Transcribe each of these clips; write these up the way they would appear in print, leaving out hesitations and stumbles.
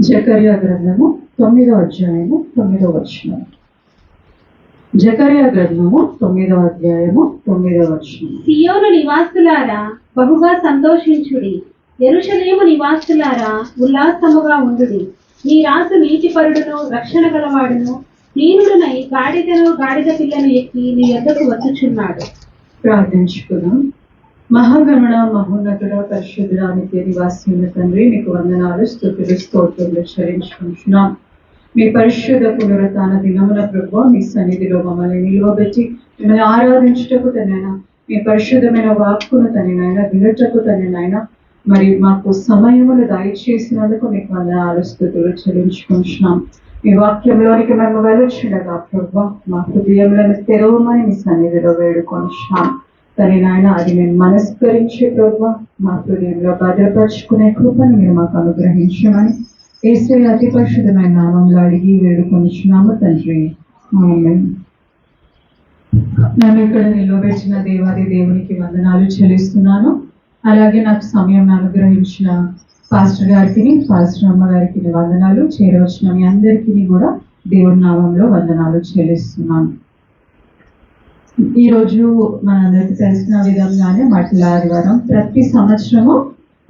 జకర్యా గ్రంథము 9వ అధ్యాయము 9వ వచనం. జకర్యా గ్రంథము 9వ అధ్యాయము 9వ వచనం. సియోను నివాసులారా బహుగా సంతోషించుడి, యెరూషలేము నివాసులారా ఉల్లాసముగా ఉండుడి. నీ రాజు నీతిపరుడును రక్షణ గలవాడును దీనుడునై గాడిదను గాడిద పిల్లను ఎక్కి నీ యొద్దకు వచ్చుచున్నాడు. ప్రార్థించుకున్నాం. మహాగణుడ, మహోన్నతుడ, పరిశుద్ధుడ, నిత్య నివాసి తండ్రి, మీకు వందనాలు, స్తుతులు, స్తోత్రములు చెల్లించుకుంటున్నాం. మీ పరిశుద్ధ పునరుత్థాన దినమున ప్రభువా, మీ సన్నిధిలో మమ్మల్ని నిలువబెట్టి మిమ్మల్ని ఆరాధించుటకు తనైనా, మీ పరిశుద్ధమైన వాక్కును తనైనా వినుటకు తనైనా మరి మాకు సమయములు దయచేసినందుకు మీకు వందనాలు, స్తుతులు చెల్లించుకుంటున్నాం. మీ వాక్యంలోనికి మేము వెలుచుండగా ప్రభువా, మా హృదయంలో తెరవమని మీ సన్నిధిలో వేడుకొంటున్నాం. సరే నాయన, అది మేము మనస్కరించే ప్రభువా మా హృదయంలో భద్రపరుచుకునే కృపను మీరు మాకు అనుగ్రహించమని యేసయ్య అతి పరిశుద్ధమైన నామంలో అడిగి వేడుకొనిచున్నాము తండ్రి, ఆమేన్. నన్ను ఇక్కడ నిలవబెట్టిన దేవాది దేవునికి వందనాలు చెల్లిస్తున్నాను. అలాగే నాకు సమయం అనుగ్రహించిన పాస్టర్ గారికి, పాస్టర్ అమ్మ గారికి వందనాలు. చేరవచ్చిన మీ అందరికీ కూడా దేవుని నామంలో వందనాలు చెల్లిస్తున్నాను. ఈరోజు మనందరికి తెలిసిన విధంగానే మట్టల ఆదివారం. ప్రతి సంవత్సరము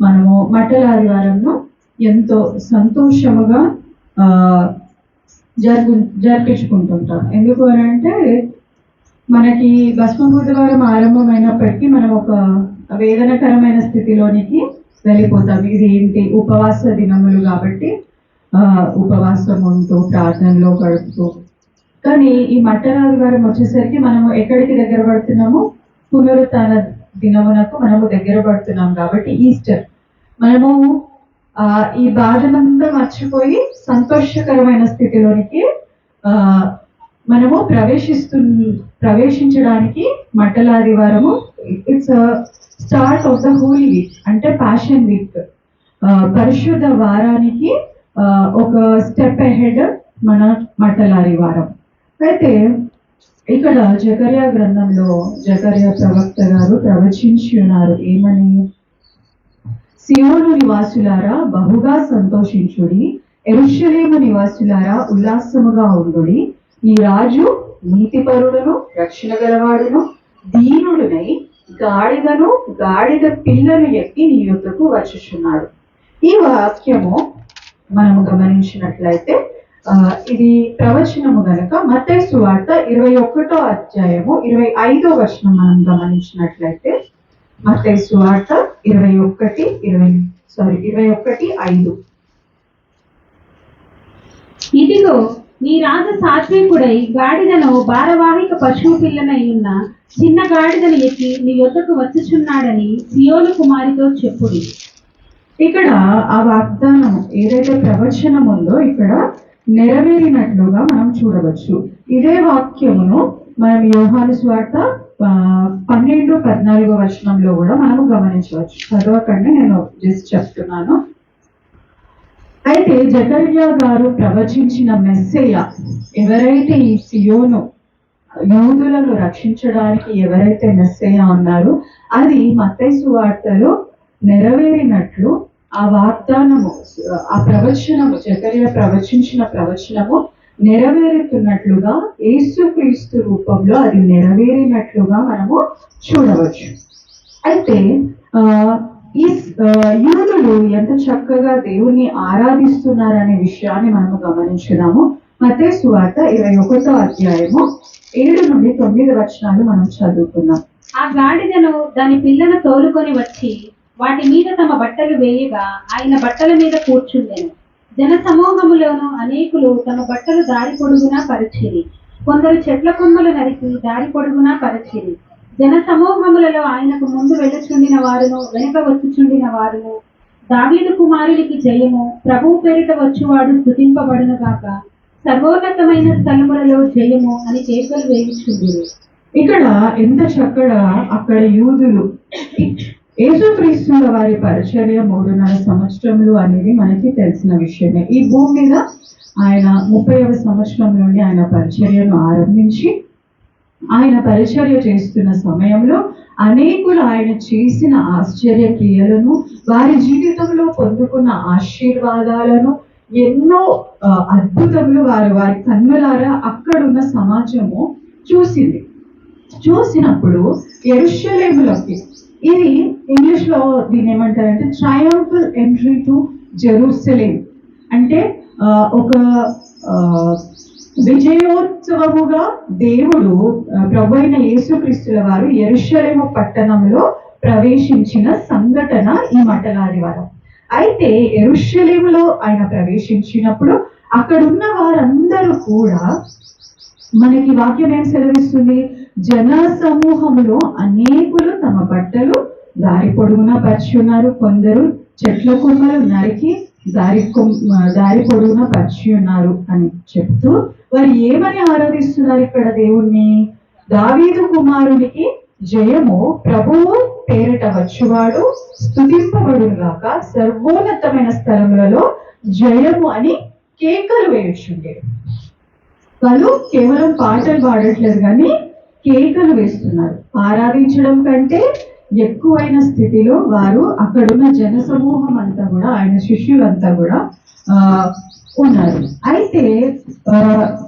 మనము మట్టల ఆదివారంను ఎంతో సంతోషముగా జరిపించుకుంటుంటాం. ఎందుకు అని అంటే, మనకి భస్మ బుధవారం ఆరంభమైనప్పటికీ మనం ఒక వేదనకరమైన స్థితిలోనికి వెళ్ళిపోతాం. ఇది ఏంటి, ఉపవాస దినములు కాబట్టి ఉపవాసం ఉంటూ ప్రార్థనలో గడుపుతూ. కానీ ఈ మట్టల ఆదివారం వచ్చేసరికి మనము ఎక్కడికి దగ్గర పడుతున్నాము, పునరుత్థాన దినమునకు మనము దగ్గర పడుతున్నాం. కాబట్టి ఈస్టర్ మనము ఈ బాధనంతా మర్చిపోయి సంతోషకరమైన స్థితిలోనికి మనము ప్రవేశించడానికి మట్టల ఆదివారము it's start of the holy week, అంటే ప్యాషన్ వీక్, పరిశుద్ధ వారానికి ఒక స్టెప్ అహెడ్ మన మట్టల ఆదివారం. అయితే ఇక్కడ జకర్యా గ్రంథంలో జకర్యా ప్రవక్త గారు ప్రవచించి ఉన్నారు. ఏమని? సియోను నివాసులారా బహుగా సంతోషించుడి, యెరూషలేము నివాసులారా ఉల్లాసముగా ఉండుడి. ఈ రాజు నీతిపరుడును రక్షణ గలవాడును దీనుడునై గాడిదను గాడిద పిల్లను ఎక్కి నీ యొద్దకు వచ్చుచున్నాడు. ఈ వాక్యము మనము గమనించినట్లయితే ఇది ప్రవచనము గనుక మత్తయి సువార్త 21వ అధ్యాయము 25వ వచనం మనం గమనించినట్లయితే, మత్తయి సువార్త 21:5. ఇదిగో నీ రాజు సాత్వికుడై గాడిదను భారవాహిక పశువు పిల్లనై ఉన్న చిన్న గాడిదను ఎక్కి నీ యొద్దకు వచ్చుచున్నాడని సియోను కుమారితో చెప్పుడి. ఇక్కడ ఆ వాగ్దానం ఏదైతే ప్రవచనం ఉందో ఇక్కడ నెరవేరినట్లుగా మనం చూడవచ్చు. ఇదే వాక్యమును మనం యోహాను సువార్త 12-14 వచనంలో కూడా మనము గమనించవచ్చు. చదవకండి, నేను జస్ట్ చెప్తున్నాను. అయితే జకర్యా గారు ప్రవచించిన మెస్సయ్య, ఎవరైతే ఈ సియోను యూదులను రక్షించడానికి ఎవరైతే మెస్సయ్య ఉన్నారో అది మత్తయి సువార్తలో నెరవేరినట్లు ఆ వాగ్దానము, ఆ ప్రవచనము, జకర్యా ప్రవచించిన ప్రవచనము నెరవేరుతున్నట్లుగా యేసుక్రీస్తు రూపంలో అది నెరవేరినట్లుగా మనము చూడవచ్చు. అయితే ఈ యూదులు ఎంత చక్కగా దేవుని ఆరాధిస్తున్నారనే విషయాన్ని మనము గమనించుదాము. మత్తయి సువార్త 21వ అధ్యాయము 7-9 వచనాలు మనం చదువుకుందాం. ఆ గాడిదను దాని పిల్లను తోలుకొని వచ్చి వాటి మీద తమ బట్టలు వేయగా ఆయన బట్టల మీద కూర్చుండెను. జన సమూహములోను అనేకులు తమ బట్టలు దారి పొడుగునా పరిచిరి, కొందరు చెట్ల కొమ్మలు నరికి దారి పొడుగునా పరిచిరి. జన సమూహములలో ఆయనకు ముందు వెళ్ళుచుండిన వారును వెనుక వచ్చుచుండిన వారును, దావీదు కుమారునికి జయము, ప్రభువు పేరిట వచ్చువాడు స్తుతింపబడును గాక, సర్వోన్నతమైన స్థలములలో జయము అని కేకలు వేయుచుండిరి. ఇక్కడ ఎంత చక్కగా అక్కడ యూదులు యేసుక్రీస్తుల వారి పరిచర్య 3.5 సంవత్సరములు అనేది మనకి తెలిసిన విషయమే. ఈ భూమి మీద ఆయన 30వ సంవత్సరం నుండి ఆయన పరిచర్యను ఆరంభించి ఆయన పరిచర్య చేస్తున్న సమయంలో అనేకులు ఆయన చేసిన ఆశ్చర్య క్రియలను, వారి జీవితంలో పొందుకున్న ఆశీర్వాదాలను ఎన్నో అద్భుతములు వారి కన్నులారా అక్కడున్న సమాజము చూసింది. చూసినప్పుడు యెరూషలేములోకి, ఇది ఇంగ్లీష్ లో దీని ఏమంటారంటే ట్రయంఫల్ ఎంట్రీ టు జెరూసలేం, అంటే ఒక విజయోత్సవముగా దేవుడు ప్రభు అయిన యేసుక్రీస్తుల వారు యెరూషలేము పట్టణంలో ప్రవేశించిన సంఘటన ఈ మటలాదివారం. అయితే యెరూషలేములో ఆయన ప్రవేశించినప్పుడు అక్కడున్న వారందరూ కూడా, మనకి వాక్యం ఏం సెలవిస్తుంది, జన సమూహంలో అనేకులు తమ బట్టలు దారి పొడుగునా పరిచి ఉన్నారు, కొందరు చెట్ల కొమ్మలు నరికి దారి పొడుగునా పరిచి ఉన్నారు అని చెప్తూ వారు ఏమని ఆరాధిస్తున్నారు ఇక్కడ దేవుణ్ణి, దావీదు కుమారునికి జయము, ప్రభువు పేరిట వచ్చువాడు స్తుతింపబడును గాక, సర్వోన్నతమైన స్థలములలో జయము అని కేకలు వేయుచుండేది. వాళ్ళు కేవలం పాటలు పాడట్లేదు కానీ కేకలు వేస్తున్నారు. ఆరాధించడం కంటే ఎక్కువైన స్థితిలో వారు అక్కడున్న జన సమూహం అంతా కూడా, ఆయన శిష్యులంతా కూడా ఉన్నారు. అయితే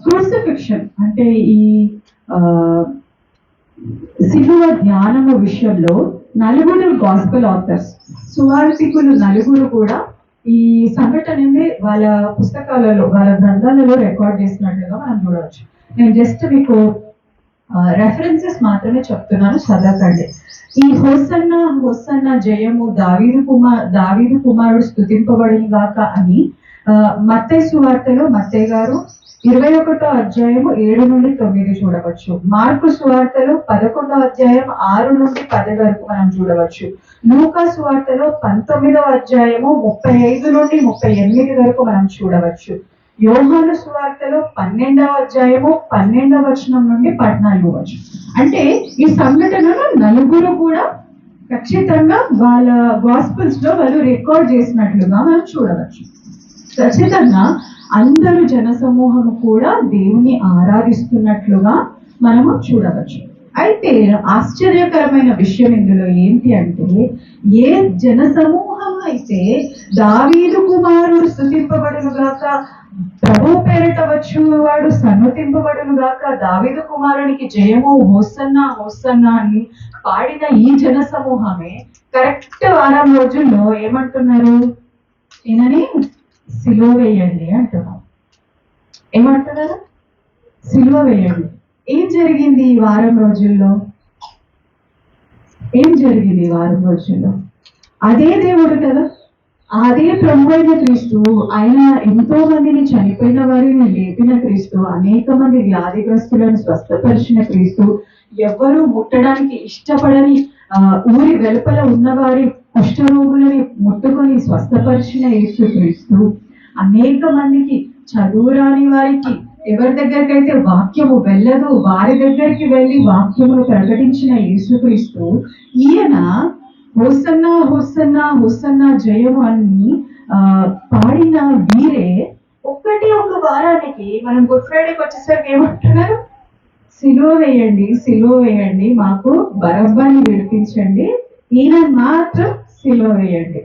క్రూసిఫిక్షన్ అంటే ఈ శిలువ ధ్యానము విషయంలో నలుగురు గాస్పెల్ ఆథర్స్, సువార్థికులు నలుగురు కూడా ఈ సంఘటనని వాళ్ళ పుస్తకాలలో, వాళ్ళ గ్రంథాలలో రికార్డ్ చేసినట్లుగా మనం చూడవచ్చు. నేను జస్ట్ మీకు రెఫరెన్సెస్ మాత్రమే చెప్తున్నాను, చదవకండి. ఈ హోసన్న హోసన్న జయము, దావీదు కుమారుడు స్తుతింపబడును గాక అని మత్తయి సువార్తలో మత్తయి గారు 21వ అధ్యాయము 7 నుండి 9 చూడవచ్చు. మార్కు సువార్తలో 11వ అధ్యాయం 6 నుండి 10 వరకు మనం చూడవచ్చు. లూకా సువార్తలో 19వ అధ్యాయము 35 నుండి 38 వరకు మనం చూడవచ్చు. యోహాను సువార్తలో 12వ అధ్యాయము 12వ వచనం నుండి 14వ వచనం. అంటే ఈ సంఘటనను నలుగురు కూడా ఖచ్చితంగా వాళ్ళ గాస్పెల్స్ లో వాళ్ళు రికార్డ్ చేసినట్లుగా మనం చూడవచ్చు. ఖచ్చితంగా అందరూ జన సమూహము కూడా దేవుని ఆరాధిస్తున్నట్లుగా మనము చూడవచ్చు. అయితే ఆశ్చర్యకరమైన విషయం ఇందులో ఏంటి అంటే, ఏ జన సమూహం అయితే దావీదు కుమారుడు స్తుతింపబడును గాక, ప్రభు పేరిట వచ్చువాడు సన్నుతింపబడును గాక, దావీదు కుమారునికి జయము, హోసన్నా హోసన్నా అని పాడిన ఈ జన సమూహమే కరెక్ట్ వారం రోజుల్లో ఏమంటున్నారు, ఈయనని సిలువ వేయండి అంటున్నారు. ఏమంటున్నారు, సిలువ వేయండి. ఏం జరిగింది ఈ వారం రోజుల్లో? ఏం జరిగింది ఈ వారం రోజుల్లో? అదే దేవుడు కదా, అదే ప్రభు అయిన క్రీస్తు, ఆయన ఎంతో మందిని చనిపోయిన వారిని లేపిన క్రీస్తు, అనేక మంది వ్యాధిగ్రస్తులను స్వస్థపరిచిన క్రీస్తు, ఎవరు ముట్టడానికి ఇష్టపడని ఊరి వెలుపల ఉన్నవారి కుష్ఠరోగులని ముట్టుకొని స్వస్థపరిచిన యేసు క్రీస్తు, అనేక మందికి చదువురాని వారికి, ఎవరి దగ్గరికైతే వాక్యము వెళ్ళదు వారి దగ్గరికి వెళ్ళి వాక్యమును ప్రకటించిన యేసుక్రీస్తు, ఈయన హోసన్నా హోసన్నా హోసన్నా జయము అని పాడిన వీరే ఒక వారానికి మనం గుడ్ ఫ్రైడేకి వచ్చేసరికి ఏమంటున్నారు, సిలువ వేయండి సిలువ వేయండి, మాకు బరబ్బని విడిపించండి, ఈయన మాత్రం సిలువ వేయండి.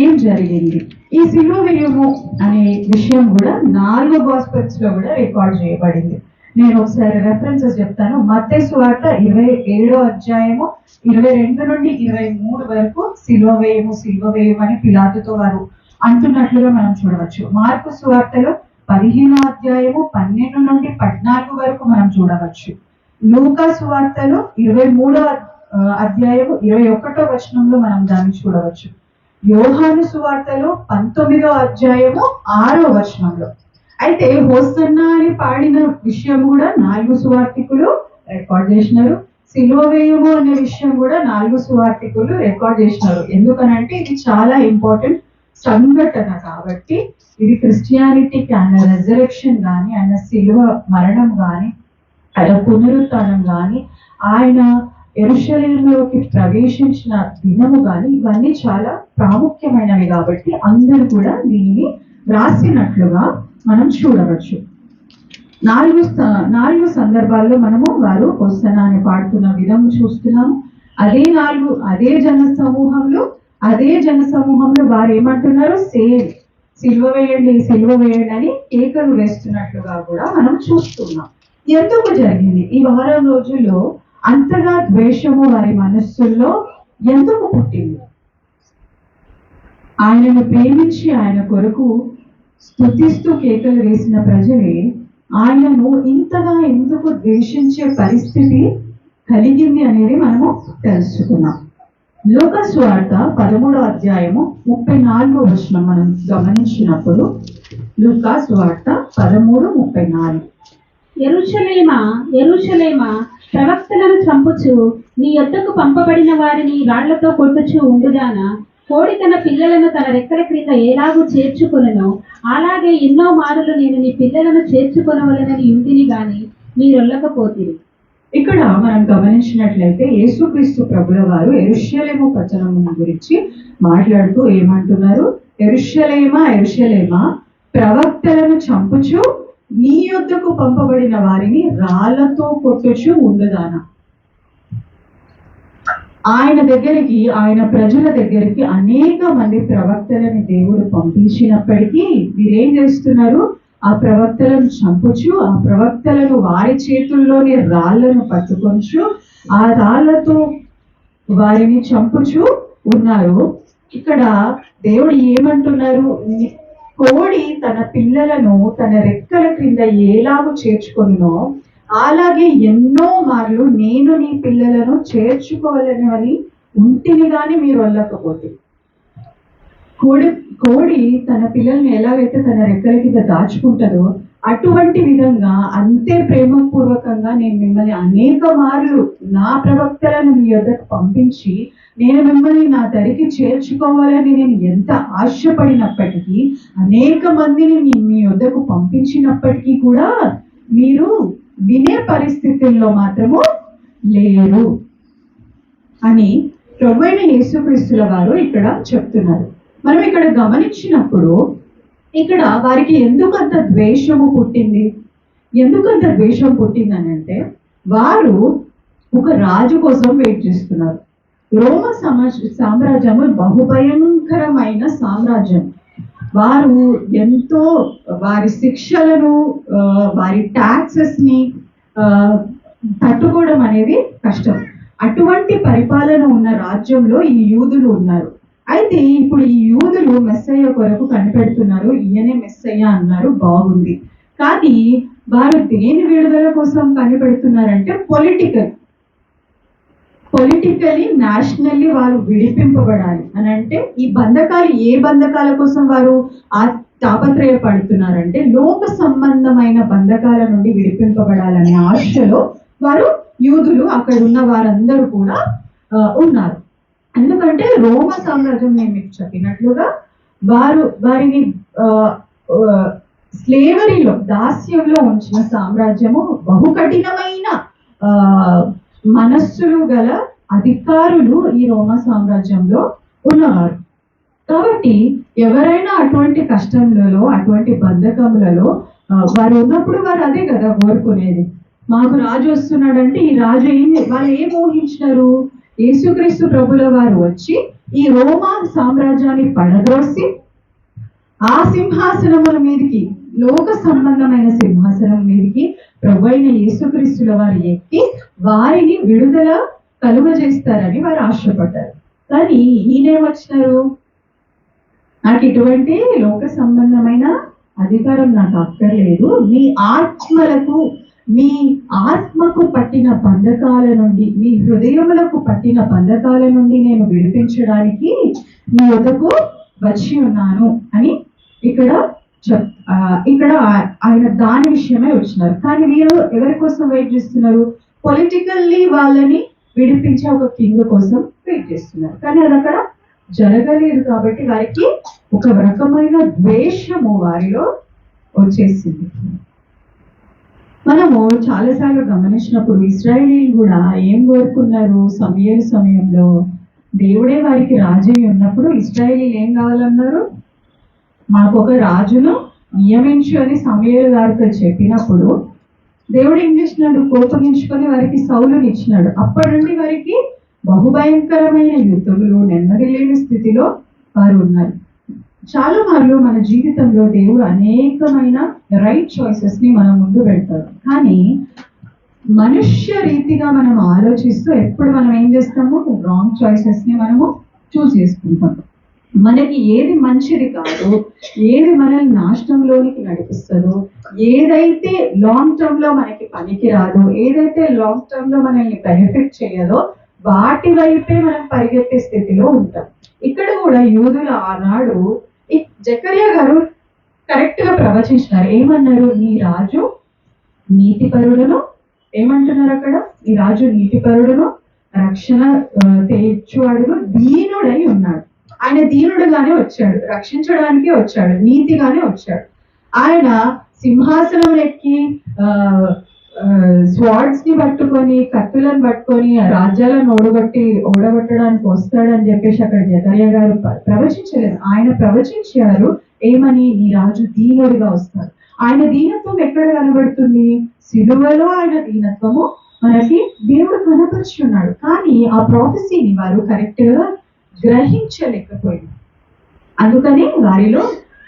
ఏం జరిగింది? ఈ సిలువ వేయము అనే విషయం కూడా 4 గాస్పెల్స్ లో కూడా రికార్డ్ చేయబడింది. నేను ఒకసారి రెఫరెన్సెస్ చెప్తాను. మత్తయి సువార్త 27వ అధ్యాయము 22 నుండి 23 వరకు సిలువ వేయము సిలువ వేయము అని పిలాతుతో వారు అంటున్నట్లుగా మనం చూడవచ్చు. మార్కు సువార్తలో 15వ అధ్యాయము 12 నుండి 14 వరకు మనం చూడవచ్చు. లూకా సువార్తలో 23వ అధ్యాయము 21వ వచనంలో మనం దాన్ని చూడవచ్చు. యోహాను సువార్తలో 19వ అధ్యాయము 6వ వచనంలో. అయితే హోసన్నా అని పాడిన విషయం కూడా 4 సువార్తికులు రికార్డ్ చేసినారు. సిలువ వేయము అనే విషయం కూడా 4 సువార్తికులు రికార్డ్ చేసినారు. ఎందుకనంటే ఇది చాలా ఇంపార్టెంట్ సంఘటన కాబట్టి. ఇది క్రిస్టియానిటీకి ఆయన రెజరెక్షన్ కానీ, ఆయన సిలువ మరణం కానీ, ఆయన పునరుత్థానం కానీ, ఆయన యెరూషలేములోకి ప్రవేశించిన దినము కానీ, ఇవన్నీ చాలా ప్రాముఖ్యమైనవి కాబట్టి అందరూ కూడా దీనిని రాసినట్లుగా మనం చూడవచ్చు. 4 సందర్భాల్లో మనము వారు హోసన్నా అని పాడుతున్న విధం చూస్తున్నాము. అదే జన సమూహంలో అదే జన సమూహంలో వారు ఏమంటున్నారు? సేమ్, సిలువ వేయండి సిలువ వేయండి అని కేకలు వేస్తున్నట్లుగా కూడా మనం చూస్తున్నాం. ఎందుకు జరిగింది ఈ వారం రోజుల్లో అంతగా ద్వేషము వారి మనస్సుల్లో ఎందుకు పుట్టింది? ఆయనను ప్రేమించి ఆయన కొరకు స్తుతిస్తూ కేకలు వేసిన ప్రజలే ఆయనను ఇంతగా ఎందుకు ద్వేషించే పరిస్థితి కలిగింది అనేది మనము తెలుసుకున్నాం. లూకా సువార్త 13వ అధ్యాయము 34వ వచనం మనం గమనించినప్పుడు, లూకా సువార్త 13:34. యెరూషలేమా యెరూషలేమా, ప్రవక్తలను చంపుచు నీ యొద్దకు పంపబడిన వారిని రాళ్లతో కొట్టుచు ఉండుగానా, కోడి తన పిల్లలను తన రెక్కల క్రింద ఎలాగూ చేర్చుకొనునో అలాగే ఎన్నో మారులు నేను నీ పిల్లలను చేర్చుకొనవలెనని ఇంటిని గాని మీరొల్లకపోతిరి. ఇక్కడ మనం గమనించినట్లయితే యేసుక్రీస్తు ప్రభుల వారు యెరూషలేము పట్టణం గురించి మాట్లాడుతూ ఏమంటున్నారు? యెరూషలేమా యెరూషలేమా, ప్రవక్తలను చంపుచు నీ యొద్దకు పంపబడిన వారిని రాళ్లతో కొట్టుచు ఉండదానా. ఆయన దగ్గరికి, ఆయన ప్రజల దగ్గరికి అనేక మంది ప్రవక్తలని దేవుడు పంపించినప్పటికీ వీరేం చేస్తున్నారు? ఆ ప్రవక్తలను చంపుచు, ఆ ప్రవక్తలను వారి చేతుల్లోనే రాళ్లను పట్టుకొంచు, ఆ రాళ్లతో వారిని చంపుచు ఉన్నారు. ఇక్కడ దేవుడు ఏమంటున్నారు? కోడి తన పిల్లలను తన రెక్కల క్రింద ఎలాగూ చేర్చుకొనునో అలాగే ఎన్నో మార్లు నేను నీ పిల్లలను చేర్చుకోవాలని ఉంటిని గాని మీరు వెళ్ళకపోతే. కోడి తన పిల్లల్ని ఎలాగైతే తన రెక్కల కింద దాచుకుంటుందో అటువంటి విధంగా అంతే ప్రేమపూర్వకంగా నేను మిమ్మల్ని అనేక మార్లు నా ప్రవక్తలను మీ యొద్దకు పంపించి నేను మిమ్మల్ని నా దరికి చేర్చుకోవాలని నేను ఎంత ఆశపడినప్పటికీ, అనేక మందిని మీ యొద్దకు పంపించినప్పటికీ కూడా మీరు వినే పరిస్థితుల్లో మాత్రము లేరు అని ప్రభువైన యేసుక్రీస్తుల వారు ఇక్కడ చెప్తున్నారు. మనం ఇక్కడ గమనించినప్పుడు ఇక్కడ వారికి ఎందుకంత ద్వేషము పుట్టింది? ఎందుకంత ద్వేషం పుట్టిందని అంటే, వారు ఒక రాజు కోసం వెయిట్ చేస్తున్నారు. రోమ సామ్రాజ్యము బహుభయంకరమైన సామ్రాజ్యం. వారు ఎంతో వారి శిక్షలను, వారి ట్యాక్సెస్ ని తట్టుకోవడం అనేది కష్టం. అటువంటి పరిపాలన ఉన్న రాజ్యంలో ఈ యూదులు ఉన్నారు. అయితే ఇప్పుడు ఈ యూదులు మెస్సయ్య కొరకు కనిపెడుతున్నారు. ఈయనే మెస్సయ్య అన్నారు, బాగుంది. కానీ వారు దేని విడుదల కోసం కనిపెడుతున్నారంటే పొలిటికలీ నేషనల్లీ వారు విడిపింపబడాలి అని అంటే, ఈ బంధకాలు ఏ బంధకాల కోసం వారు తాపత్రయపడుతున్నారంటే లోక సంబంధమైన బంధకాల నుండి విడిపింపబడాలనే ఆశలో వారు యూదులు అక్కడ ఉన్న వారందరూ కూడా ఉన్నారు. ఎందుకంటే రోమ సామ్రాజ్యం నేను మీకు చెప్పినట్లుగా వారిని స్లేవరీలో, దాస్యంలో ఉంచిన సామ్రాజ్యము. బహు కఠినమైన మనస్సులు గల అధికారులు ఈ రోమ సామ్రాజ్యంలో ఉన్నవారు. కాబట్టి ఎవరైనా అటువంటి కష్టములలో, అటువంటి బంధకములలో వారు ఉన్నప్పుడు వారు అదే కదా కోరుకునేది. మాకు రాజు వస్తున్నాడంటే ఈ రాజు వాళ్ళు ఏం ఊహించినారు? యేసుక్రీస్తు ప్రభుల వారు వచ్చి ఈ రోమా సామ్రాజ్యాన్ని పడద్రోసి ఆ సింహాసనముల మీదకి, లోక సంబంధమైన సింహాసనం మీదకి ప్రభువైన యేసుక్రీస్తుల వారు ఎక్కి వారిని విడుదల కలుగజేస్తారని వారు ఆశపడ్డారు. కానీ ఈయనేమొచ్చినారు? నాకు ఇటువంటి లోక సంబంధమైన అధికారం నాకు అక్కర్లేదు, మీ ఆత్మకు పట్టిన బంధకాల నుండి, మీ హృదయములకు పట్టిన బంధకాల నుండి నేను విడిపించడానికి మీ వద్దకు వచ్చి ఉన్నాను అని ఇక్కడ ఆయన దాని విషయమే వచ్చినారు. కానీ వీరు ఎవరి కోసం వెయిట్ చేస్తున్నారు? పొలిటికల్లీ వాళ్ళని విడిపించే ఒక కింగ్ కోసం వెయిట్ చేస్తున్నారు. కానీ అది అక్కడ జరగలేదు. కాబట్టి వారికి ఒక రకమైన ద్వేషము వారిలో వచ్చేసింది. మనము చాలాసార్లు గమనించినప్పుడు ఇశ్రాయేలీలు కూడా ఏం కోరుకున్నారు? సమయంలో దేవుడే వారికి రాజై ఉన్నప్పుడు ఇశ్రాయేలీలు ఏం కావాలన్నారు? మాకు ఒక రాజును నియమించు అని సమూయేలు గారితో చెప్పినప్పుడు దేవుడు ఏం చేసినాడు? కోపగించుకొని వారికి సౌలుని ఇచ్చినాడు. అప్పటి నుండి వారికి బహుభయంకరమైన యుద్ధములు, నెమ్మది లేని స్థితిలో వారు ఉన్నారు. చాలా మార్లు మన జీవితంలో దేవుడు అనేకమైన రైట్ చాయిసెస్ ని మన ముందు పెడతారు. కానీ మనుష్య రీతిగా మనం ఆలోచిస్తూ ఎప్పుడు మనం ఏం చేస్తాము, రాంగ్ చాయిసెస్ ని మనము చూస్ చేసుకుంటాం. మనకి ఏది మంచిది కాదు, ఏది మనల్ని నాశనంలోనికి నడిపిస్తుందో, ఏదైతే లాంగ్ టర్మ్ లో మనకి పనికి రాదు, ఏదైతే లాంగ్ టర్మ్ లో మనల్ని బెనిఫిట్ చేయదో వాటి వైపే మనం పరిగెత్తే స్థితిలో ఉంటాం. ఇక్కడ కూడా యూదులు ఆనాడు ఈ జకర్యా గారు కరెక్ట్ గా ప్రవచించినారు. ఏమన్నారు, నీ రాజు నీతిపరుడును, ఏమంటున్నారు అక్కడ, నీ రాజు నీతిపరుడును, రక్షణ తీర్చువాడును, దీనుడై ఉన్నాడు. ఆయన దీనుడుగానే వచ్చాడు, రక్షించడానికి వచ్చాడు, నీతిగానే వచ్చాడు. ఆయన సింహాసనం ఎక్కి స్వార్డ్స్ ని పట్టుకొని, కత్తులను పట్టుకొని రాజ్యాలను ఓడగొట్టడానికి వస్తాడని చెప్పేసి అక్కడ జకర్యా గారు ప్రవచించలేదు. ఆయన ప్రవచించారు ఏమని, నీ రాజు దీనుడిగా వస్తాడు. ఆయన దీనత్వం ఎక్కడ కనబడుతుంది, సిలువలో ఆయన దీనత్వము మనకి దేవుడు కనపరిచి ఉన్నాడు. కానీ ఆ ప్రాఫెసీని వారు కరెక్ట్ గా గ్రహించలేకపోయింది. అందుకని వారిలో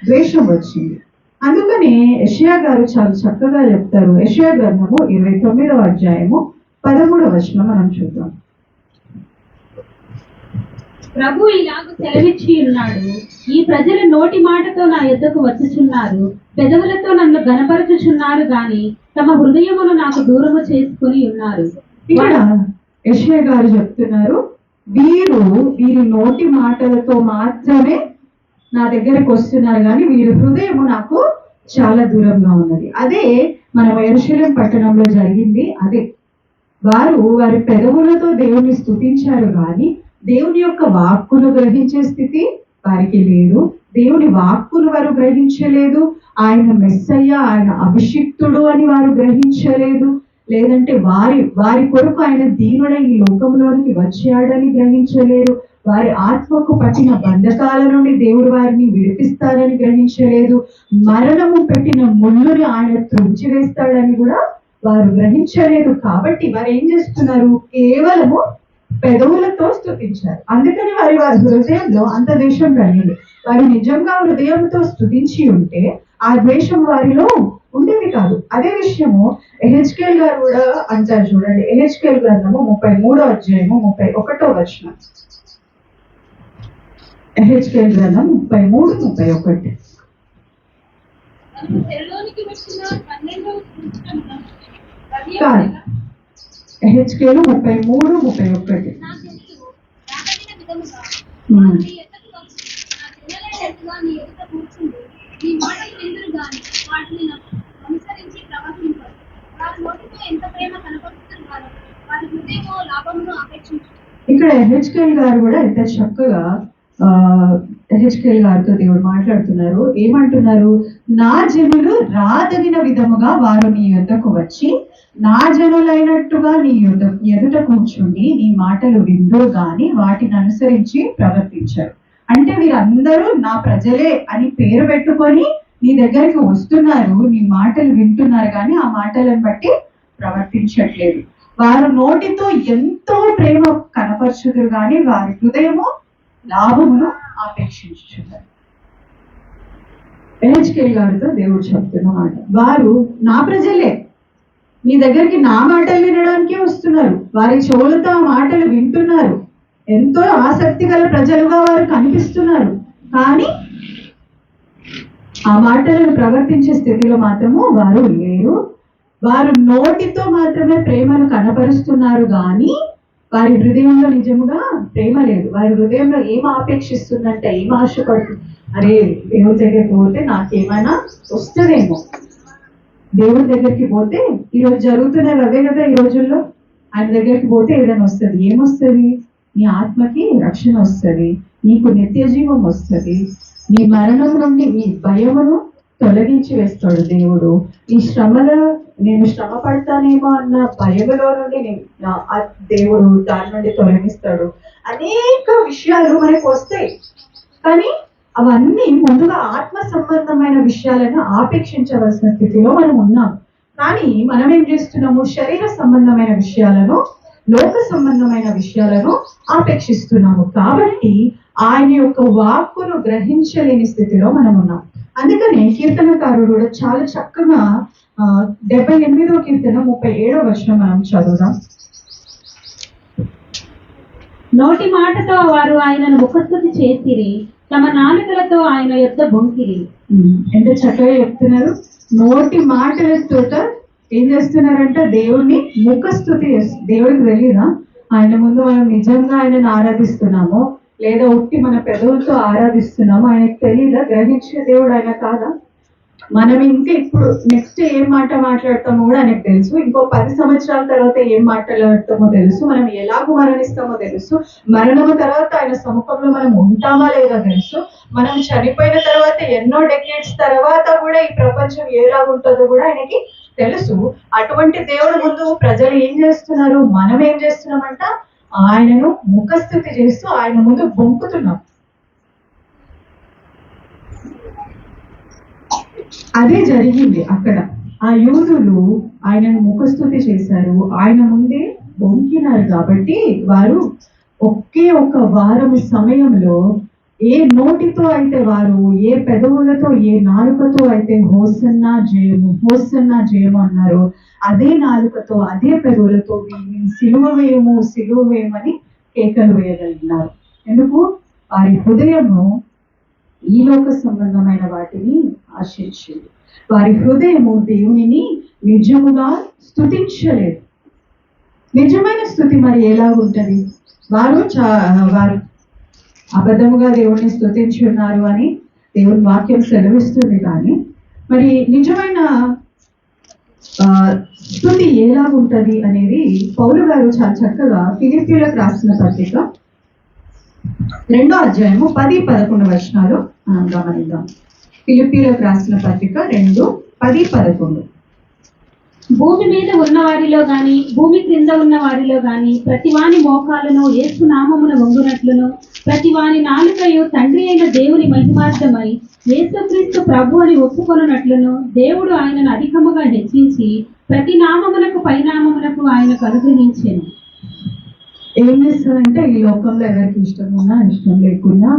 ద్వేషం వచ్చింది. అందుకని యెషయా గారు చాలా చక్కగా చెప్తారు. యెషయా గ్రంథము 29వ అధ్యాయము 13వ వచనం మనం చూద్దాం. ప్రభు ఇలాగ సెలవిచ్చి ఉన్నాడు, ఈ ప్రజలు నోటి మాటతో నా యొద్దకు వచ్చుచున్నారు, పెదవులతో నన్ను గనపరచుచున్నారు గాని తమ హృదయమును నాకు దూరము చేసుకుని ఉన్నారు. ఇక్కడ యెషయా గారు చెప్తున్నారు, వీరి నోటి మాటలతో మాత్రమే నా దగ్గరకు వస్తున్నారు కానీ వీరి హృదయము నాకు చాలా దూరంగా ఉన్నది. అదే మన యెరూషలేము పట్టణంలో జరిగింది. అదే వారి పెదవులతో దేవుని స్తుతించారు కానీ దేవుని యొక్క వాక్కును గ్రహించే స్థితి వారికి లేదు. దేవుని వాక్కును వారు గ్రహించలేదు. ఆయన మెస్సయ్య, ఆయన అభిషిక్తుడు అని వారు గ్రహించలేదు. లేదంటే వారి కొరకు ఆయన దీనుడై ఈ లోకంలోనికి వచ్చాడని గ్రహించలేరు. వారి ఆత్మకు పట్టిన బంధకాల నుండి దేవుడు వారిని విడిపిస్తారని గ్రహించలేదు. మరణము పెట్టిన ముళ్ళుని ఆయన త్రుంచి వేస్తాడని కూడా వారు గ్రహించలేదు. కాబట్టి వారు ఏం చేస్తున్నారు, కేవలము పెదవులతో స్తుతించారు. అందుకని వారి హృదయంలో అంత ద్వేషం కలిగింది. వారు నిజంగా హృదయంతో స్తుతించి ఉంటే ఆ ద్వేషం వారిలో ఉండేది కాదు. అదే విషయము ఎహెచ్కేల్ గారు కూడా అంటారు. చూడండి, ఎహెచ్కేల్ గ్రంథము 33వ అధ్యాయము 31వ వచనం. ఎహెచ్కేల్ గ్రంథం 33:31. ఎహెచ్కేలు 33:31. ఇక్కడ ఎహెచ్కేల్ గారు కూడా ఎంత చక్కగా ఎహెచ్కేల్ గారితో దేవుడు మాట్లాడుతున్నారు. ఏమంటున్నారు, నా జనులు రాదగిన విధముగా వారు నీ యొద్దకు వచ్చి నా జనులైనట్టుగా నీ ఎదుట కూర్చుండి నీ మాటలు విందురు గాని వాటిని అనుసరించి ప్రవర్తించారు. అంటే వీరందరూ నా ప్రజలే అని పేరు పెట్టుకొని నీ దగ్గరికి వస్తున్నారు, నీ మాటలు వింటున్నారు కానీ ఆ మాటలను బట్టి ప్రవర్తించట్లేదు. వారు నోటితో ఎంతో ప్రేమ కనపరచుదురు కానీ వారి హృదయము లాభమును ఆపేక్షించుచున్నారు. ఎహెచ్కేల్ గారితో దేవుడు చెప్తున్న మాట, వారు నా ప్రజలే, నీ దగ్గరికి నా మాటలు వినడానికే వస్తున్నారు, వారి చెవులతో ఆ మాటలు వింటున్నారు, ఎంతో ఆసక్తి గల ప్రజలుగా వారు కనిపిస్తున్నారు. కానీ ఆ మాటలను ప్రవర్తించే స్థితిలో మాత్రము వారు లేరు. వారు నోటితో మాత్రమే ప్రేమను కనపరుస్తున్నారు కానీ వారి హృదయంలో నిజముగా ప్రేమ లేదు. వారి హృదయంలో ఏం ఆపేక్షిస్తుందంటే, ఏం ఆశపడుతుంది, అరే దేవుడి దగ్గరికి పోతే నాకేమైనా వస్తుందేమో, దేవుడి దగ్గరికి పోతే ఈరోజు జరుగుతున్నది అదే కదా. ఈ రోజుల్లో ఆయన దగ్గరికి పోతే ఏదైనా వస్తుంది. ఏమొస్తుంది, నీ ఆత్మకి రక్షణ వస్తుంది, నీకు నిత్య జీవం వస్తుంది, నీ మరణం నుండి నీ భయమును తొలగించి వేస్తాడు దేవుడు. ఈ శ్రమలో నేను శ్రమ పడతానేమో అన్న భయములో నుండి దేవుడు దాని నుండి తొలగిస్తాడు. అనేక విషయాలు మనకు వస్తాయి కానీ అవన్నీ ముందుగా ఆత్మ సంబంధమైన విషయాలను ఆపేక్షించవలసిన స్థితిలో మనం ఉన్నాం. కానీ మనం ఏం చేస్తున్నాము, శరీర సంబంధమైన విషయాలను లోక సంబంధమైన విషయాలను ఆపేక్షిస్తున్నాము. కాబట్టి ఆయన యొక్క వాక్కును గ్రహించలేని స్థితిలో మనం ఉన్నాం. అందుకనే కీర్తనకారుడు కూడా చాలా చక్కగా 78వ కీర్తన 37వ వచనం మనం చదువుదాం. నోటి మాటతో వారు ఆయనను ముఖస్తుతి చేసిరి, తమ నాలుకలతో ఆయన యొద్ద బొంకిరి. ఎంత చక్కగా చెప్తున్నారు. నోటి మాటలతో ఏం చేస్తున్నారంట? దేవుణ్ణి ముఖస్తుతి చేస్తారు. దేవుడికి తెలీదా ఆయన ముందు మనం నిజంగా ఆయనను ఆరాధిస్తున్నామో లేదా ఉట్టి మన పెదవులతో ఆరాధిస్తున్నామో ఆయనకు తెలీదా? గ్రహించే దేవుడు ఆయన కాదా? మనం ఇంకా ఇప్పుడు నెక్స్ట్ ఏం మాట మాట్లాడతామో కూడా ఆయనకు తెలుసు. ఇంకో 10 సంవత్సరాల తర్వాత ఏం మాట్లాడతామో తెలుసు. మనం ఎలాగో మరణిస్తామో తెలుసు. మరణము తర్వాత ఆయన సముఖంలో మనం ఉంటామా లేదా తెలుసు. మనం చనిపోయిన తర్వాత ఎన్నో డెకేడ్స్ తర్వాత కూడా ఈ ప్రపంచం ఎలాగుంటుందో కూడా ఆయనకి తెలుసు. అటువంటి దేవుడు ముందు ప్రజలు ఏం చేస్తున్నారు? మనం ఏం చేస్తున్నామంట? ఆయనను ముఖస్థుతి చేస్తూ ఆయన ముందు బొంకుతున్నాం. అదే జరిగింది అక్కడ. ఆ యూదులు ఆయనను ముఖస్థుతి చేశారు, ఆయన ముందే బొంకినారు. కాబట్టి వారు ఒకే ఒక వారం సమయంలో ఏ నోటితో అయితే వారు, ఏ పెదవులతో, ఏ నాలుకతో అయితే హోసన్నా జయము, హోసన్నా జయము అన్నారో అదే నాలుకతో, అదే పెదవులతో సిలువ వేయము, సిలువ వేయమని కేకలు వేయగలిగినారు. ఎందుకు? వారి హృదయము ఈ లోక సంబంధమైన వాటిని ఆశించింది. వారి హృదయము దేవునిని నిజముగా స్తుతించలేదు. నిజమైన స్థుతి మరి ఎలా ఉంటది? వారు అబద్ధముగా దేవుణ్ణి స్తుతించి ఉన్నారు అని దేవుని వాక్యం సెలవిస్తుంది. కానీ మరి నిజమైన స్థుతి ఎలా ఉంటది అనేది పౌలు గారు చాలా చక్కగా ఫిలిప్పీయులకు రాసిన పత్రిక 2వ అధ్యాయము 10-11 వచనాలు మనం గమనిద్దాం. ఫిలిప్పీయులకు రాసిన పత్రిక 2:10-11. భూమి మీద ఉన్న వారిలో గాని భూమి క్రింద ఉన్న వారిలో గాని ప్రతివాని మోకాలను యేసు నామమున వంగునట్లును ప్రతివాని నాలుకయు తండ్రి అయిన దేవుని మహిమార్థమై యేసుక్రీస్తు ప్రభు అని ఒప్పుకొనున్నట్లును దేవుడు ఆయనను అధికముగా హెచ్చించి ప్రతి నామమునకు పైనామమునకు ఆయనకు అనుగ్రహించెను. ఏం చేస్తుందంటే ఈ లోకంలో ఎవరికి ఇష్టం ఉన్నా ఇష్టం లేకున్నా,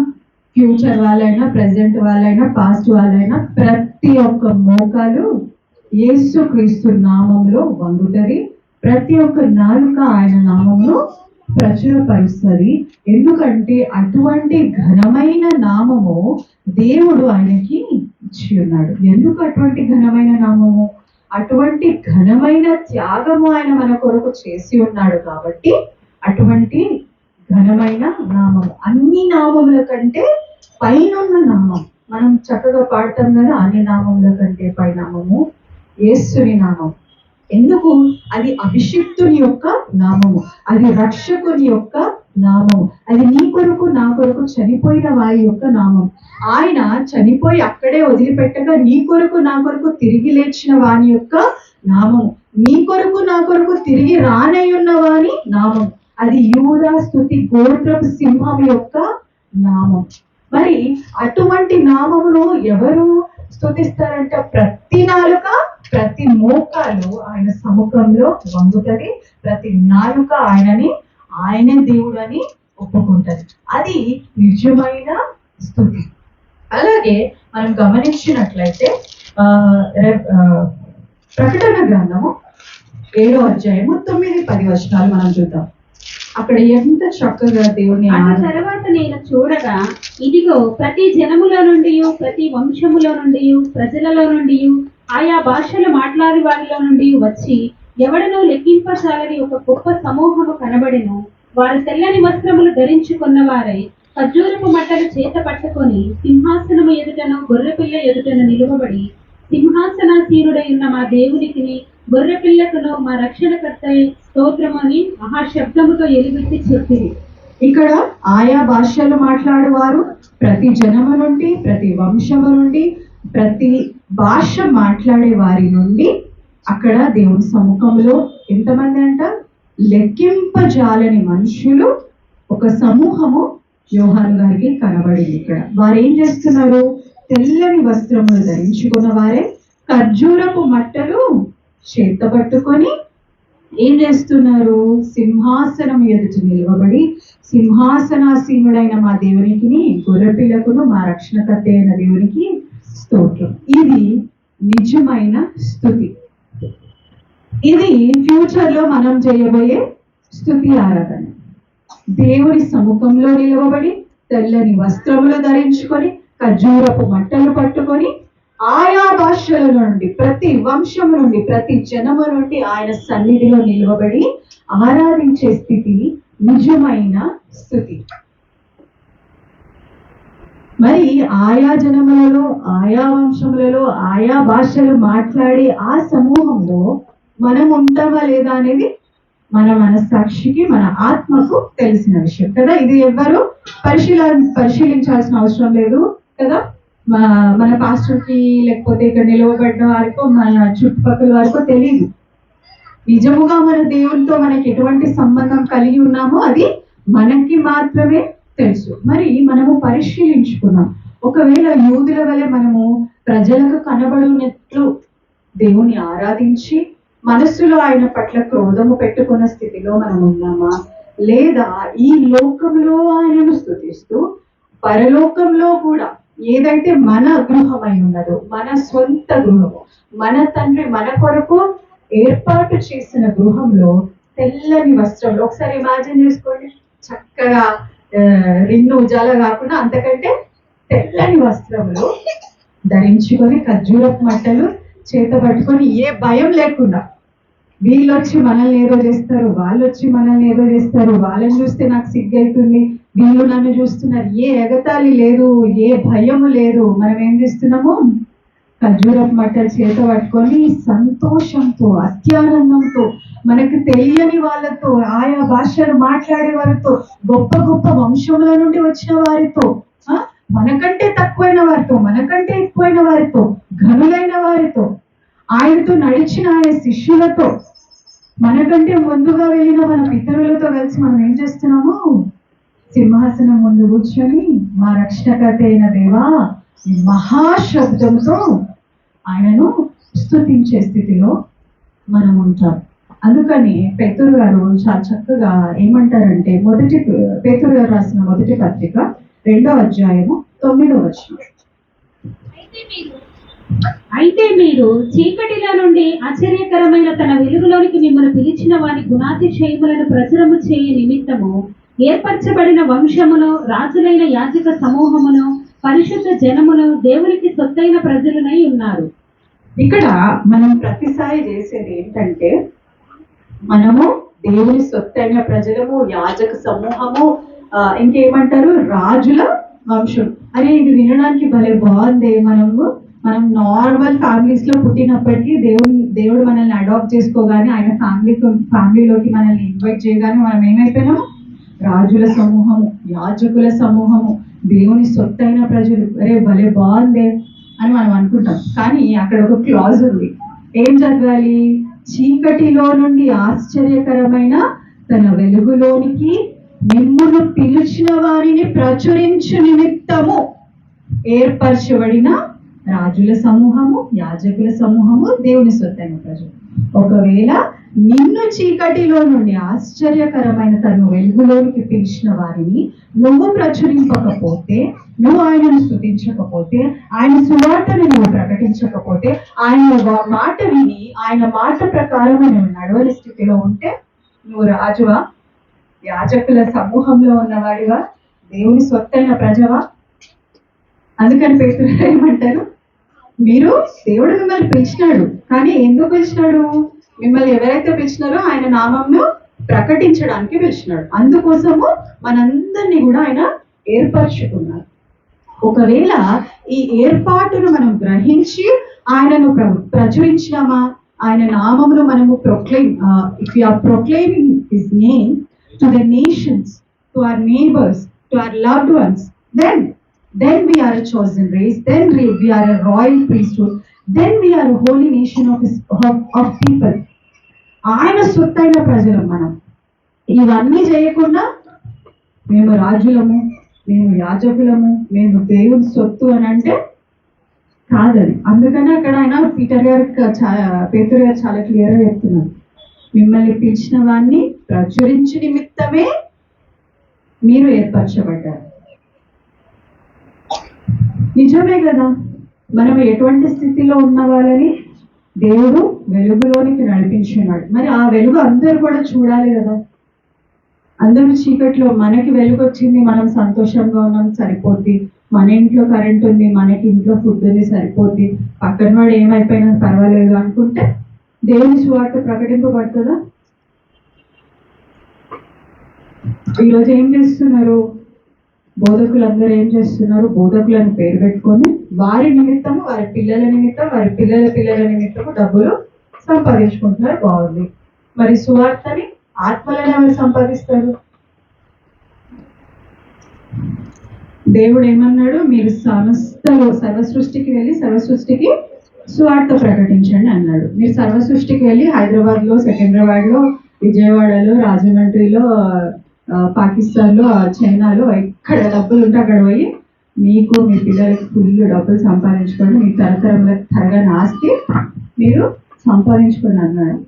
ఫ్యూచర్ వాళ్ళైనా, ప్రెసెంట్ వాళ్ళైనా, పాస్ట్ వాళ్ళైనా ప్రతి ఒక్క మోకాలు యేసుక్రీస్తు నామంలో వంగుతుంది. ప్రతి ఒక్క నాలుక ఆయన నామమును ప్రచురపరుస్తుంది. ఎందుకంటే అటువంటి ఘనమైన నామము దేవుడు ఆయనకి ఇచ్చి ఉన్నాడు. ఎందుకు అటువంటి ఘనమైన నామము? అటువంటి ఘనమైన త్యాగము ఆయన మన కొరకు చేసి ఉన్నాడు. కాబట్టి అటువంటి ఘనమైన నామము, అన్ని నామముల కంటే పైనున్న నామం. మనం చక్కగా పాడతాం కదా, అన్ని నామముల కంటే పైనామము యేసుని నామం. ఎందుకు? అది అభిషిక్తుని యొక్క నామము, అది రక్షకుని యొక్క నామము, అది నీ కొరకు నా కొరకు చనిపోయిన వారి యొక్క నామం. ఆయన చనిపోయి అక్కడే వదిలిపెట్టగా నీ కొరకు నా కొరకు తిరిగి లేచిన వాని యొక్క నామము, నీ కొరకు నా కొరకు తిరిగి రానయ్యున్న వాని నామం, అది యూదా స్తుతి గోత్రపు సింహం యొక్క నామం. మరి అటువంటి నామమును ఎవరు స్తుతిస్తారంట? ప్రతి నాలుక, ప్రతి మోకాలు ఆయన సముఖంలో వంగుతుంది. ప్రతి నాలుక ఆయనే దేవుడు అని ఒప్పుకుంటది. అది నిజమైన స్తుతి. అలాగే మనం గమనించినట్లయితే ప్రకటన గ్రంథము 7వ అధ్యాయము 9-10 వచనాలు మనం చూద్దాం. అక్కడ ఎంత చక్కగా దేవుని. ఆ తర్వాత నేను చూడగా ఇదిగో ప్రతి జనములో నుండి, ప్రతి వంశములో నుండి, ప్రజలలో నుండి, ఆయా భాషలు మాట్లాడే వారిలో నుండి వచ్చి ఎవడనో లెక్కింపచాలని ఒక గొప్ప సమూహము కనబడెను. వారు తెల్లని వస్త్రములు ధరించుకున్న వారై ఖర్జూరపు మట్టలు చేత పట్టుకొని సింహాసనము ఎదుటను గొర్రెపిల్ల ఎదుటను నిలువబడి సింహాసనాసీనుడై ఉన్న మా దేవునికి గొర్రెపిల్లకును మా రక్షణకర్త స్తోత్రము అని మహాశబ్దముతో ఎలుగెత్తి చెప్పింది. ఇక్కడ ఆయా భాషలు మాట్లాడేవారు ప్రతి జనము నుండి, ప్రతి వంశము నుండి, ప్రతి భాష మాట్లాడే వారి నుండి అక్కడ దేవుని సముఖంలో ఎంతమంది అంట? లెక్కింపజాలని మనుషులు, ఒక సమూహము యోహాను గారికి కనబడింది. ఇక్కడ వారు ఏం చేస్తున్నారు? తెల్లని వస్త్రములు ధరించుకున్న వారే ఖర్జూరపు మట్టలు చేత పట్టుకొని ఏం చేస్తున్నారు? సింహాసనం ఎదుట నిలవబడి సింహాసనాసీనుడైన మా దేవునికి, గొర్రెపిల్లకును, మా రక్షణకర్త అయిన దేవునికి స్తోత్రం. ఇది నిజమైన స్తుతి. ఇది ఫ్యూచర్ లో మనం చేయబోయే స్తుతి ఆరాధన. దేవుని సముఖంలో నిలవబడి తెల్లని వస్త్రములు ధరించుకొని ఖర్జూరపు మట్టలు పట్టుకొని ఆయా భాషల నుండి, ప్రతి వంశము నుండి, ప్రతి జనము నుండి ఆయన సన్నిధిలో నిలవబడి ఆరాధించే స్థితి నిజమైన స్థుతి. మరి ఆయా జనములలో, ఆయా వంశములలో, ఆయా భాషలు మాట్లాడే ఆ సమూహంలో మనం ఉంటామా లేదా అనేది మన మనస్సాక్షికి, మన ఆత్మకు తెలిసిన విషయం కదా. ఇది ఎవ్వరు పరిశీలించాల్సిన అవసరం లేదు కదా. మన పాస్టర్కి, లేకపోతే ఇక్కడ నిలవబడ్డ వారికో, మన చుట్టుపక్కల వారికో తెలియదు. నిజముగా మన దేవునితో మనకి ఎటువంటి సంబంధం కలిగి ఉన్నామో అది మనకి మాత్రమే తెలుసు. మరి మనము పరిశీలించుకున్నాం. ఒకవేళ యూదుల వలె మనము ప్రజలకు కనబడినట్లు దేవుని ఆరాధించి మనస్సులో ఆయన పట్ల క్రోధము పెట్టుకున్న స్థితిలో మనం ఉన్నామా, లేదా ఈ లోకంలో ఆయనను స్తుతిస్తూ పరలోకంలో కూడా ఏదైతే మన గృహమై ఉన్నదో, మన సొంత గృహము, మన తండ్రి మన కొరకు ఏర్పాటు చేసిన గృహంలో తెల్లని వస్త్రంలో, ఒకసారి ఇమాజిన్ చేసుకోండి, చక్కగా రిన్ను ఉజాల కాకుండా అంతకంటే తెల్లని వస్త్రములు ధరించుకొని ఖర్జూరపు మట్టలు చేత పట్టుకొని ఏ భయం లేకుండా, వీళ్ళు వచ్చి మనల్ని ఏదో చేస్తారు, వాళ్ళు వచ్చి మనల్ని ఏదో చేస్తారు, వాళ్ళని చూస్తే నాకు సిగ్గైతుంది, వీళ్ళు నన్ను చూస్తున్నారు, ఏ ఎగతాళి లేదు, ఏ భయము లేదు. మనం ఏం చేస్తున్నాము? ఖర్జూరపు మట్టలు చేత పట్టుకొని సంతోషంతో, అత్యానందంతో, మనకు తెలియని వాళ్ళతో, ఆయా భాషలు మాట్లాడే వారితో, గొప్ప గొప్ప వంశముల నుండి వచ్చిన వారితో, మనకంటే తక్కువైన వారితో, మనకంటే ఎక్కువైన వారితో, ఘనులైన వారితో, ఆయనతో నడిచిన ఆయన శిష్యులతో, మనకంటే ముందుగా వెళ్ళిన మన పితరులతో కలిసి మనం ఏం చేస్తున్నాము? సింహాసనం ముందు కూర్చొని మా రక్షణకర్త అయిన దేవా మహాశబ్దంతో ఆయనను స్తుతించే స్థితిలో మనం ఉంటాం. అందుకని పేతురు గారు చాలా చక్కగా ఏమంటారంటే, పేతురు గారు రాసిన మొదటి పత్రిక 2వ అధ్యాయము 9వ వచనం. అయితే మీరు చీకటిలో నుండి ఆశ్చర్యకరమైన తన వెలుగులోనికి మిమ్మల్ని పిలిచిన వారి గుణాతిశయములను ప్రచురము చేయ నిమిత్తము ఏర్పరచబడిన వంశమును, రాజులైన యాజక సమూహమును, పరిశుద్ధ జనమును, దేవునికి సొత్తైన ప్రజలనై ఉన్నారు. ఇక్కడ మనం ప్రతిసారి చేసేది ఏంటంటే, మనము దేవుని సొత్తైన ప్రజలము, యాజక సమూహము, ఇంకేమంటారు, రాజుల వంశం. అరే ఇది వినడానికి భలే బాగుంది. మనం నార్మల్ ఫ్యామిలీస్ లో పుట్టినప్పటికీ దేవుడు మనల్ని అడాప్ట్ చేసుకోగానే, ఆయన ఫ్యామిలీలోకి మనల్ని ఇన్వైట్ చేయగానే మనం ఏమైపోయినాము? రాజుల సమూహము, యాజకుల సమూహము, దేవుని సొత్తైన ప్రజలు. అరే భలే బాగుంది అని మనం అనుకుంటాం. కానీ అక్కడ ఒక క్లాజ్ ఉంది. ఏం చదవాలి? చీకటిలో నుండి ఆశ్చర్యకరమైన తన వెలుగులోనికి మిమ్మును పిలిచిన వారిని ప్రచురించు నిమిత్తము ఏర్పరచబడిన రాజుల సమూహము, యాజకుల సమూహము, దేవుని సొత్తైన ప్రజలు. ఒకవేళ నిన్ను చీకటిలో నుండి ఆశ్చర్యకరమైన తన వెలుగులోనికి పిలిచిన వారిని నువ్వు ప్రచురింపకపోతే, నువ్వు ఆయనను స్తుతించకపోతే, ఆయన సువార్తను నువ్వు ప్రకటించకపోతే, ఆయన మాట విని ఆయన మాట ప్రకారం నువ్వు నడవని స్థితిలో ఉంటే నువ్వు రాజువా, యాజకుల సమూహంలో ఉన్నవాడివా, దేవుని సొత్తైన ప్రజవా? అందుకని పేతురు ఏమంటారు? మీరు, దేవుడు మిమ్మల్ని పిలిచినాడు, కానీ ఎందుకు పిలిచినాడు? మిమ్మల్ని ఎవరైతే పిలిచినారో ఆయన నామంను ప్రకటించడానికి పిలిచినాడు. అందుకోసము మనందరినీ కూడా ఆయన ఏర్పరచుకున్నారు. ఒకవేళ ఈ ఏర్పాటును మనం గ్రహించి ఆయనను ప్రచురించినామా, ఆయన నామమును మనము if we are proclaiming his name to the nations, to our neighbors, to our loved ones, then we are a chosen race, then we are a royal priesthood, then we are a holy nation of people. ఆయన సొత్తైన ప్రజలం మనం. ఇవన్నీ చేయకుండా మేము రాజులము, మేము యాజకులము, మేము దేవుని సొత్తు అని అంటే కాదని. అందుకనే అక్కడ ఆయన పేతురు గారు చాలా క్లియర్గా చెప్తున్నారు. మిమ్మల్ని పిలిచిన వారిని ప్రచురించు నిమిత్తమే మీరు ఏర్పరచబడ్డారు. నిజమే కదా, మనం ఎటువంటి స్థితిలో ఉన్న వాళ్ళని దేవుడు వెలుగులోనికి నడిపించున్నాడు. మరి ఆ వెలుగు అందరూ కూడా చూడాలి కదా. అందరూ చీకట్లో, మనకి వెలుగు వచ్చింది, మనం సంతోషంగా ఉన్నాం, సరిపోద్ది. మన ఇంట్లో కరెంట్ ఉంది, మనకి ఇంట్లో ఫుడ్ ఉంది, సరిపోద్ది. పక్కన వాడు ఏమైపోయినా పర్వాలేదు అనుకుంటే దేవుని సువార్త ప్రకటింపబడుతుందా? ఈరోజు ఏం చేస్తున్నారు బోధకులందరూ? ఏం చేస్తున్నారు? బోధకులను పేరు పెట్టుకొని వారి నిమిత్తము, వారి పిల్లల నిమిత్తం, వారి పిల్లల పిల్లల నిమిత్తము డబ్బులు సంపాదించుకుంటున్నారు. బాగుంది. మరి సువార్తని, ఆత్మలను ఎవరు సంపాదిస్తారు? దేవుడు ఏమన్నాడు? మీరు సర్వ సృష్టికి వెళ్ళి సర్వ సృష్టికి సువార్త ప్రకటించండి అన్నాడు. మీరు సర్వ సృష్టికి వెళ్ళి హైదరాబాద్ లో, సికింద్రాబాద్ లో, విజయవాడలో, రాజమండ్రిలో, పాకిస్తాన్లో, చైనాలో ఎక్కడ డబ్బులు ఉంటే అక్కడ పోయి మీకు, మీ పిల్లలకి ఫుల్ డబ్బులు సంపాదించుకోండి, మీ తరతరములకు తరగని ఆస్తి మీరు సంపాదించుకోండి అన్నాడు.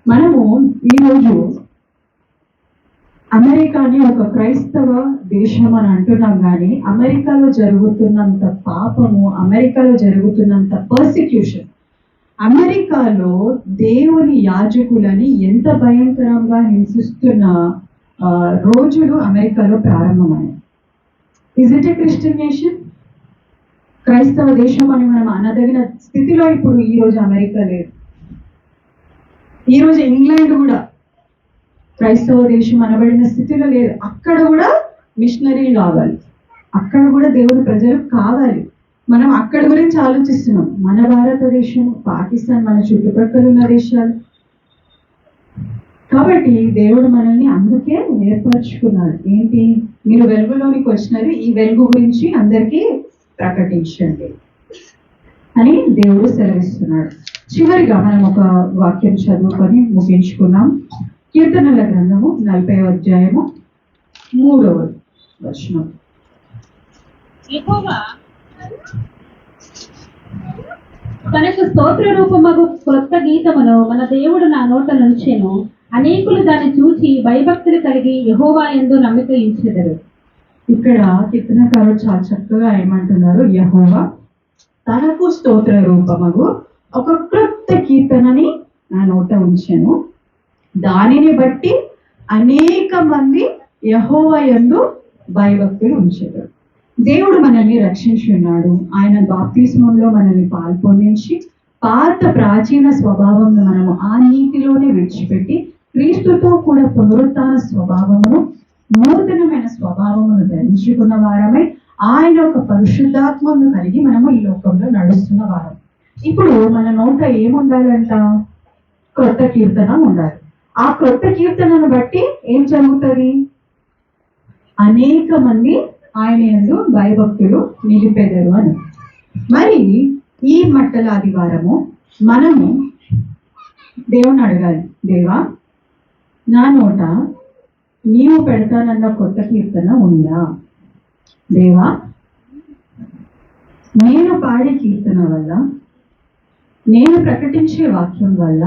మనము ఈరోజు అమెరికాని ఒక క్రైస్తవ దేశం అని అంటున్నాం, కానీ అమెరికాలో జరుగుతున్నంత పాపము, అమెరికాలో జరుగుతున్నంత పర్సిక్యూషన్, అమెరికాలో దేవుని యాజకులని ఎంత భయంకరంగా హింసిస్తున్న రోజులు అమెరికాలో ప్రారంభమయ్యాయి. Is it a Christian nation? క్రైస్తవ దేశం అని మనం అనదగిన స్థితిలో ఇప్పుడు ఈరోజు అమెరికా లేదు. ఈరోజు ఇంగ్లాండ్ కూడా క్రైస్తవ దేశం అనబడిన స్థితిలో లేదు. అక్కడ కూడా మిషనరీలు కావాలి, అక్కడ కూడా దేవుని ప్రజలు కావాలి. మనం అక్కడ గురించి ఆలోచిస్తున్నాం. మన భారతదేశం, పాకిస్తాన్, మన చుట్టుపక్కల ఉన్న దేశాలు. కాబట్టి దేవుడు మనల్ని అందుకే ఏర్పరచుకున్నాడు. ఏంటి? మీరు వెలుగులోనికి వచ్చినారు, ఈ వెలుగు గురించి అందరికీ ప్రకటించండి అని దేవుడు సెలవిస్తున్నాడు. చివరిగా మనం ఒక వాక్యం చదువుకొని ముగించుకున్నాం. కీర్తనల గ్రంథము 40వ అధ్యాయము 3వ వచనం. యెహోవా తనకు స్తోత్ర రూపమగు క్రొత్త గీతమును మన దేవుడు నా నోట నుంచెను. అనేకులు దాన్ని చూసి భయభక్తులు కలిగి యెహోవా యందు నమ్మిక ఉంచెదరు. ఇక్కడ కీర్తనకారుడు చాలా చక్కగా ఏమంటున్నారు? యెహోవా తనకు స్తోత్ర రూపమగు ఒక క్రొత్త కీర్తనని నా నోట ఉంచెను, దానిని బట్టి అనేక మంది యెహోవా యందు భయభక్తులు ఉంచెదరు. దేవుడు మనల్ని రక్షించి ఉన్నాడు. ఆయన బాప్తిస్మంలో మనల్ని పాల్పొందించి పాత ప్రాచీన స్వభావంను మనము ఆ నీతిలోనే విడిచిపెట్టి క్రీస్తుతో కూడా పునరుత్థాన స్వభావమును, నూతనమైన స్వభావమును ధరించుకున్న వారమై ఆయన ఒక పరిశుద్ధాత్మను కలిగి మనము ఈ లోకంలో నడుస్తున్న వారం. ఇప్పుడు మన నోట ఏముండాలంట? క్రొత్త కీర్తన ఉండాలి. ఆ క్రొత్త కీర్తనను బట్టి ఏం జరుగుతుంది? అనేక మంది ఆయన యందు భయభక్తులు నిలిపెదరు అని. మరి ఈ మట్టల ఆదివారము మనము దేవుని అడగాలి, దేవా నా నోట నీవు పెడతానన్న కొత్త కీర్తన ఉందా? దేవా నేను పాడే కీర్తన వల్ల, నేను ప్రకటించే వాక్యం వల్ల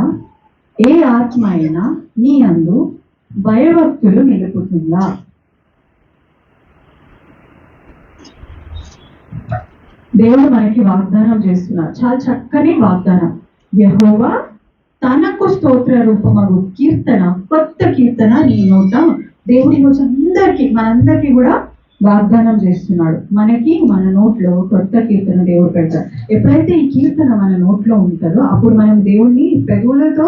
ఏ ఆత్మ అయినా నీ అందు భయభక్తులు నిలుపుతుందా? దేవుడు మనకి వాగ్దానం చేస్తున్నారు, చాలా చక్కని వాగ్దానం. యెహోవా తనకు స్తోత్ర రూపమగు కీర్తన, కొత్త కీర్తన నీ నోట. దేవుడి రోజు మనందరికీ కూడా వాగ్దానం చేస్తున్నాడు. మనకి మన నోట్లో కొత్త కీర్తన దేవుడు పెడతాడు. ఎప్పుడైతే ఈ కీర్తన మన నోట్లో ఉంటుందో అప్పుడు మనం దేవుణ్ణి పెదవులతో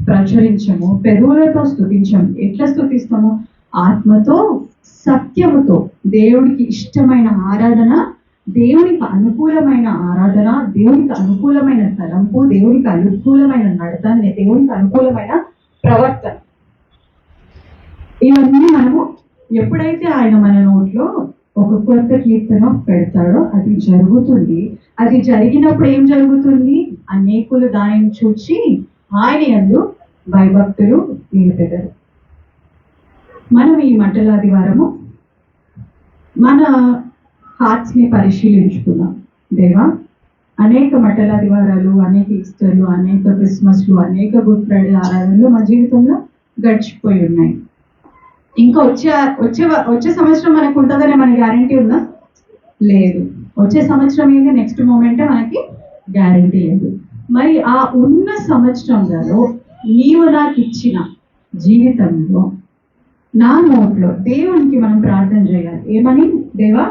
ప్రచురించము, పెదవులతో స్తుతించము. ఎట్లా స్తుతిస్తాము? ఆత్మతో, సత్యముతో. దేవుడికి ఇష్టమైన ఆరాధన, దేవునికి అనుకూలమైన ఆరాధన, దేవునికి అనుకూలమైన తలంపు, దేవునికి అనుకూలమైన నడత, దేవునికి అనుకూలమైన ప్రవర్తన. ఇవన్నీ మనము ఎప్పుడైతే ఆయన మన నోట్లో ఒక కొత్త కీర్తన పెడతాడో అది జరుగుతుంది. అది జరిగినప్పుడు ఏం జరుగుతుంది? అనేకులు దానిని చూచి ఆయన యందు భయభక్తులు నిలిపెదరు. మనం ఈ మట్టల ఆదివారము మన హార్ట్స్ ని పరిశీలించుకున్నాం. దేవా అనేక మట్టలాదివారాలు, అనేక ఈస్టర్లు, అనేక క్రిస్మస్లు, అనేక గుడ్ ఫ్రైడే ఆరాధనలు మా జీవితంలో గడిచిపోయి ఉన్నాయి. ఇంకా వచ్చే వచ్చే వచ్చే సంవత్సరం మనకు ఉంటుందని మన గ్యారంటీ ఉందా? లేదు. వచ్చే సంవత్సరం ఏంది, నెక్స్ట్ మూమెంటే మనకి గ్యారంటీ లేదు. మరి ఆ ఉన్న సంవత్సరంలో నీవు నాకు ఇచ్చిన జీవితంలో నా నోట్లో దేవునికి మనం ప్రార్థన చేయాలి. ఏమని? దేవా,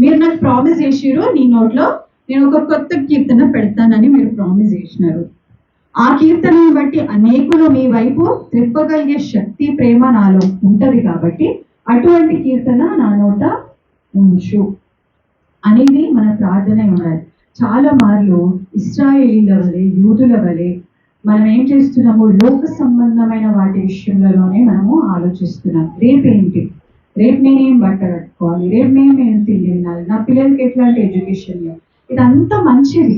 మీరు నాకు ప్రామిస్ చేసిరు, నీ నోట్లో నేను ఒక కొత్త కీర్తన పెడతానని మీరు ప్రామిస్ చేసినారు. ఆ కీర్తనను బట్టి అనేకులు మీ వైపు త్రిప్పగలిగే శక్తి, ప్రేమ నాలో ఉంటది కాబట్టి అటువంటి కీర్తన నా నోట ఉంచు అనేది మన ప్రార్థన ఉండాలి. చాలా మార్లు ఇశ్రాయేలీల వలె, యూదుల వలె మనం ఏం చేస్తున్నాము, లోక సంబంధమైన వాటి విషయంలోనే మనము ఆలోచిస్తున్నాం. రేపేంటి, రేపు నేనేం బట్ట కట్టుకోవాలి, రేపు నేను తిండి తినాలి, నా పిల్లలకి ఎట్లాంటి ఎడ్యుకేషన్, ఇదంతా మంచిది.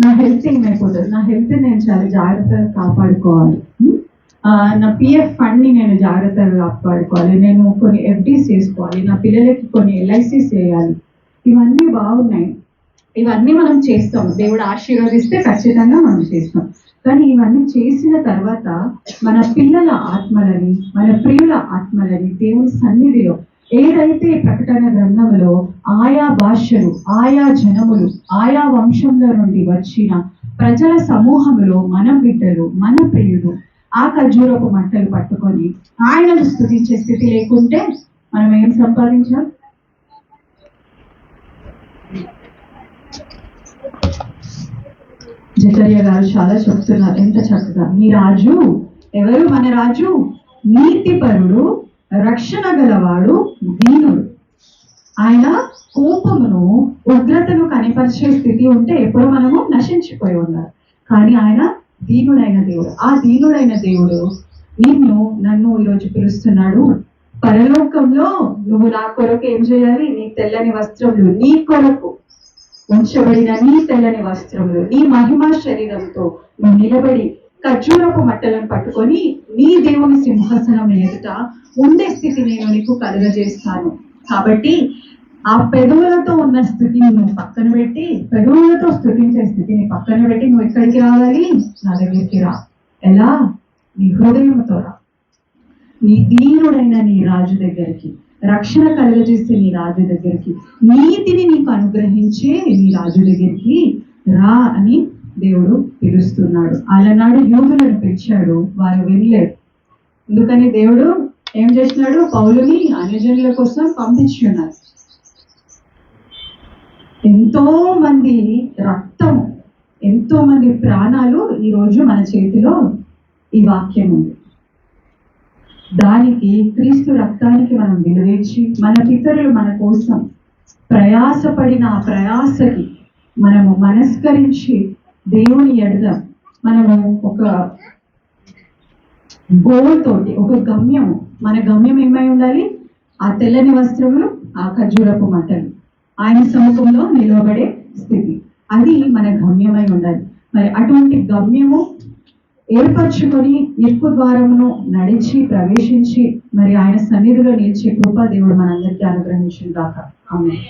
నా హెల్త్ ఏమైపోతుంది, నా హెల్త్ నేను చాలా జాగ్రత్తగా కాపాడుకోవాలి, నా పిఎఫ్ ఫండ్ని నేను జాగ్రత్తగా కాపాడుకోవాలి, నేను కొన్ని ఎఫ్డీస్ చేసుకోవాలి, నా పిల్లలకి కొన్ని ఎల్ఐసీస్ చేయాలి. ఇవన్నీ బాగున్నాయి, ఇవన్నీ మనం చేస్తాం. దేవుడు ఆశీర్వదిస్తే ఖచ్చితంగా మనం చేస్తాం. కానీ ఇవన్నీ చేసిన తర్వాత మన పిల్లల ఆత్మలని, మన ప్రియుల ఆత్మలని దేవుని సన్నిధిలో ఏదైతే ప్రకటన గ్రంథంలో ఆయా భాషలు, ఆయా జనములు, ఆయా వంశంలో నుండి వచ్చిన ప్రజల సమూహములో మన బిడ్డలు, మన ప్రియులు ఆ ఖర్జూరపు మంటలు పట్టుకొని ఆయనను స్తుతించే స్థితి లేకుంటే మనం ఏం సంపాదించాం? జకర్యా గారు చాలా చెప్తున్నారు ఎంత చక్కగా. నీ రాజు ఎవరు? మన రాజు నీతిపరుడు, రక్షణ గలవాడు, దీనుడు. ఆయన కోపమును, ఉగ్రతను కనిపరిచే స్థితి ఉంటే ఎప్పుడు మనము నశించిపోయి ఉన్నారు. కానీ ఆయన దీనుడైన దేవుడు. ఆ దీనుడైన దేవుడు నన్ను ఈరోజు పిలుస్తున్నాడు. పరలోకంలో నువ్వు నా కొరకు ఏం చేయాలి? నీ తెల్లని వస్త్రములు, నీ కొరకు ఉంచబడిన నీ తెల్లని వస్త్రములు, నీ మహిమా శరీరంతో నువ్వు నిలబడి ఖర్జూరపు మట్టలను పట్టుకొని నీ దేవుని సింహాసనం ఎదుట ఉండే స్థితి నేను నీకు కలుగజేస్తాను. కాబట్టి ఆ పెదవులతో ఉన్న స్థితిని నువ్వు పక్కన పెట్టి, పెదవులతో స్తుతించే స్థితిని పక్కన పెట్టి నువ్వు ఎక్కడికి రావాలి? నా దగ్గరికి రా. ఎలా? నీ హృదయంతో రా. నీ దీనుడైన నీ రాజు దగ్గరికి, రక్షణ కలుగజేసే నీ రాజు దగ్గరికి, నీతిని నీకు అనుగ్రహించే నీ రాజు దగ్గరికి రా అని దేవుడు పిలుస్తున్నాడు. అలనాడు యూదులను పిలిచాడు, వారు వెళ్ళలేదు. అందుకని దేవుడు ఏం చేసినాడు? పౌలుని అన్యజనుల కోసం పంపించున్నాడు. ఎంతో మంది రక్తము, ఎంతో మంది ప్రాణాలు ఈరోజు మన చేతిలో ఈ వాక్యం ఉంది. దానికి, క్రీస్తు రక్తానికి మనం విలువేసి, మన పితరులు మన కోసం ప్రయాసపడిన ఆ ప్రయాసకి మనము మనస్కరించి దేవుని ఎడల మనము ఒక గోల్ తోటి, ఒక గమ్యము, మన గమ్యం ఏమై ఉండాలి? ఆ తెల్లని వస్త్రములు, ఆ ఖర్జూరపు మంటలు, ఆయన సముఖంలో నిలబడే స్థితి, అది మన గమ్యమై ఉండాలి. మరి అటువంటి గమ్యము ఏర్పరచుకొని ఇరుకు ద్వారమును నడిచి ప్రవేశించి మరి ఆయన సన్నిధిలో నిలిచే కృప దేవుడు మనందరికీ అనుగ్రహించును గాక. ఆమేన్.